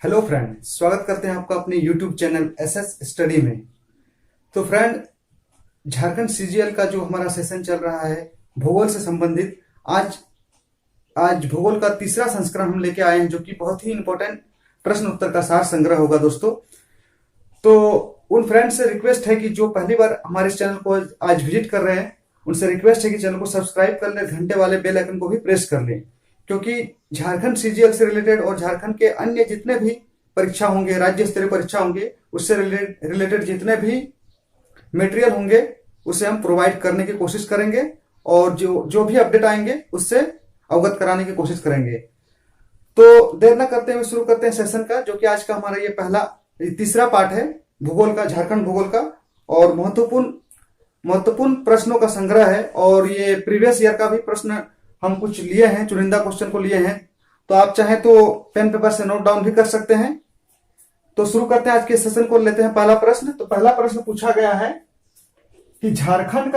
Hello friend, स्वागत करते हैं आपका अपने यूट्यूब चैनल एसएस स्टडी में। तो फ्रेंड, झारखंड सीजीएल का जो हमारा सेशन चल रहा है भूगोल से संबंधित, आज आज भूगोल का तीसरा संस्करण हम लेके आए हैं, जो कि बहुत ही इंपॉर्टेंट प्रश्न उत्तर का सार संग्रह होगा दोस्तों। तो उन फ्रेंड से रिक्वेस्ट है कि जो पहली बार हमारे इस चैनल को आज विजिट कर रहे हैं, उनसे रिक्वेस्ट है कि चैनल को सब्सक्राइब कर लें, घंटे वाले बेल आइकन को भी प्रेस कर लें, क्योंकि झारखंड सीजीएल से रिलेटेड और झारखंड के अन्य जितने भी परीक्षा होंगे, राज्य स्तरीय परीक्षा होंगे, उससे रिलेटेड जितने भी मटेरियल होंगे उसे हम प्रोवाइड करने की कोशिश करेंगे और जो भी अपडेट आएंगे उससे अवगत कराने की कोशिश करेंगे। तो देर न करते हुए शुरू करते हैं सेशन का, जो कि आज का हमारा ये तीसरा पार्ट है भूगोल का, झारखंड भूगोल का, और महत्वपूर्ण प्रश्नों का संग्रह है। और ये प्रीवियस ईयर का भी प्रश्न हम कुछ लिए हैं, चुनिंदा क्वेश्चन को लिए हैं, तो आप चाहें तो पेन पेपर से नोट डाउन भी कर सकते हैं। तो शुरू करते हैं आज के सेशन को, लेते हैं पहला प्रश्न। तो पहला प्रश्न पूछा गया है कि झारखंड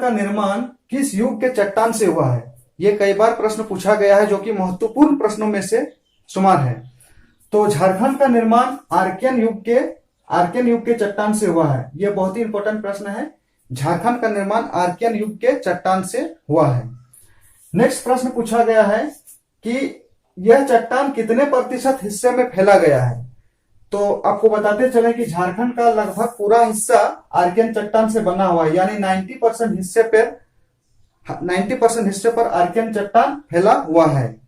का निर्माण किस युग के चट्टान से हुआ है। ये कई बार प्रश्न पूछा गया है, जो कि महत्वपूर्ण प्रश्नों में से शुमार है। तो झारखंड का निर्माण आर्कियन युग के चट्टान से हुआ है। यह बहुत ही इंपॉर्टेंट प्रश्न है। झारखंड का निर्माण आर्कियन युग के चट्टान से हुआ है। नेक्स्ट प्रश्न पूछा गया है कि यह चट्टान कितने प्रतिशत हिस्से में फैला गया है। तो आपको बताते चले कि झारखंड का लगभग पूरा हिस्सा आर्कियन चट्टान से बना हुआ है, यानी 90% हिस्से पर आर्कियन चट्टान फैला हुआ है।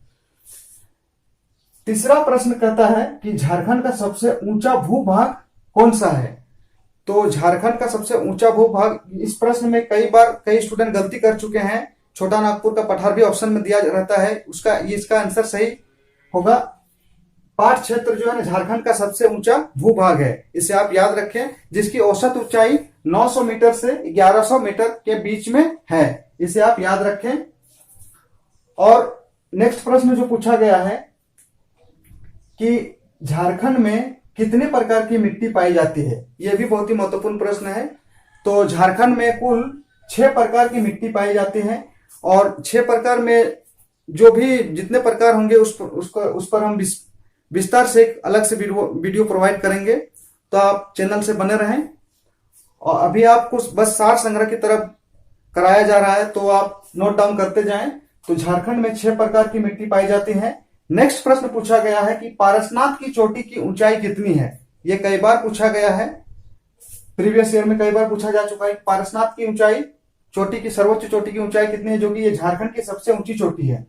तीसरा प्रश्न कहता है कि झारखंड का सबसे ऊंचा भूभाग कौन सा है। तो झारखंड का सबसे ऊंचा भूभाग, इस प्रश्न में कई स्टूडेंट गलती कर चुके हैं। छोटा नागपुर का पठार भी ऑप्शन में दिया रहता है, इसका आंसर सही होगा। पाट क्षेत्र जो है ना, झारखंड का सबसे ऊंचा भूभाग है, इसे आप याद रखें, जिसकी औसत ऊंचाई 900 मीटर से 1100 मीटर के बीच में है, इसे आप याद रखें। और नेक्स्ट प्रश्न जो पूछा गया है कि झारखंड में कितने प्रकार की मिट्टी पाई जाती है, यह भी बहुत ही महत्वपूर्ण प्रश्न है। तो झारखंड में कुल 6 प्रकार की मिट्टी पाई जाती है, और 6 प्रकार में जो भी जितने प्रकार होंगे उस पर हम विस्तार से एक अलग से वीडियो प्रोवाइड करेंगे। तो आप चैनल से बने रहें। और अभी आपको बस सार संग्रह की तरफ कराया जा रहा है, तो आप नोट डाउन करते जाएं। तो झारखंड में 6 प्रकार की मिट्टी पाई जाती है। नेक्स्ट प्रश्न पूछा गया है कि पारसनाथ की चोटी की ऊंचाई कितनी है। यह कई बार पूछा गया है, प्रीवियस ईयर में कई बार पूछा जा चुका है। पारसनाथ की ऊंचाई, सर्वोच्च चोटी की ऊंचाई कितनी है, जो कि ये झारखंड की सबसे ऊंची चोटी है।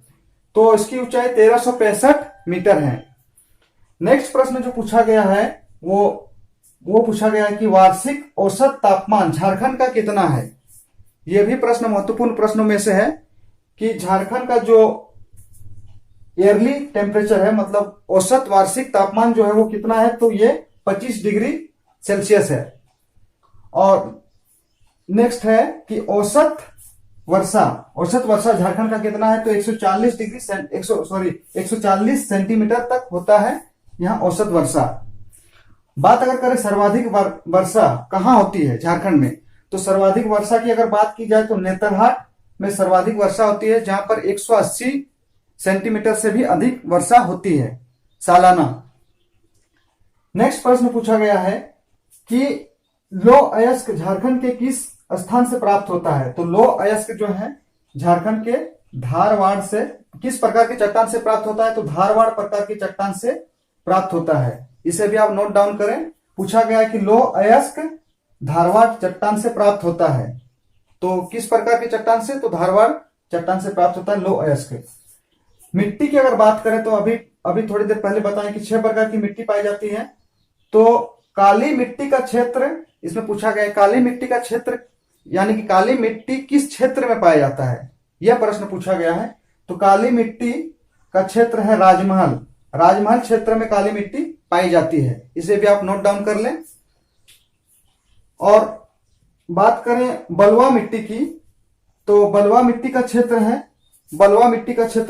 तो इसकी ऊंचाई 1365 मीटर है। नेक्स्ट प्रश्न जो पूछा गया है वो पूछा गया है कि वार्षिक औसत तापमान झारखंड का कितना है। यह भी प्रश्न महत्वपूर्ण प्रश्नों में से है कि झारखंड का जो ईयरली टेम्परेचर है, मतलब औसत वार्षिक तापमान जो है वो कितना है। तो ये 25 डिग्री सेल्सियस है। और नेक्स्ट है कि औसत वर्षा झारखंड का कितना है। तो 140 सेंटीमीटर तक होता है यहाँ औसत वर्षा। बात अगर करें सर्वाधिक वर्षा कहाँ होती है झारखंड में, तो सर्वाधिक वर्षा की अगर बात की जाए तो नेतरहाट में सर्वाधिक वर्षा होती है, जहां पर 180 सेंटीमीटर से भी अधिक वर्षा होती है सालाना। नेक्स्ट प्रश्न पूछा गया है कि लौह अयस्क झारखंड के किस स्थान से प्राप्त होता है। तो लौह अयस्क जो है झारखंड के धारवाड़ से किस प्रकार की चट्टान से प्राप्त होता है। तो धारवाड़ प्रकार की चट्टान से प्राप्त होता है, इसे भी आप नोट डाउन करें। पूछा गया है कि लौह अयस्क धारवाड़ चट्टान से प्राप्त होता है। तो किस प्रकार की चट्टान से, तो धारवाड़ चट्टान से प्राप्त होता है लौह अयस्क। मिट्टी की अगर बात करें तो अभी थोड़ी देर पहले बताएं कि 6 प्रकार की मिट्टी पाई जाती है। तो काली मिट्टी का क्षेत्र, इसमें पूछा गया है काली मिट्टी का क्षेत्र, यानी कि काली मिट्टी किस क्षेत्र में पाया जाता है, यह प्रश्न पूछा गया है। तो काली मिट्टी का क्षेत्र है राजमहल क्षेत्र में काली मिट्टी पाई जाती है, इसे भी आप नोट डाउन कर लें। और बात करें बलुआ मिट्टी की, तो बलुआ मिट्टी का क्षेत्र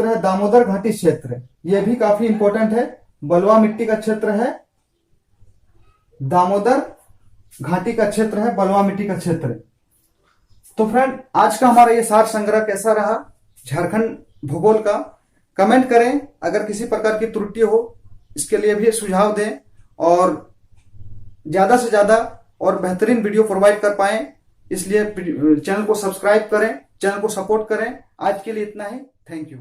है दामोदर घाटी क्षेत्र। यह भी काफी इंपॉर्टेंट है। बलुआ मिट्टी का क्षेत्र है दामोदर घाटी का क्षेत्र है बलुआ मिट्टी का क्षेत्र। तो फ्रेंड, आज का हमारा ये सार संग्रह कैसा रहा झारखंड भूगोल का, कमेंट करें। अगर किसी प्रकार की त्रुटि हो इसके लिए भी सुझाव दें और ज्यादा से ज्यादा और बेहतरीन वीडियो प्रोवाइड कर पाएं, इसलिए चैनल को सब्सक्राइब करें, चैनल को सपोर्ट करें। आज के लिए इतना ही। Thank you.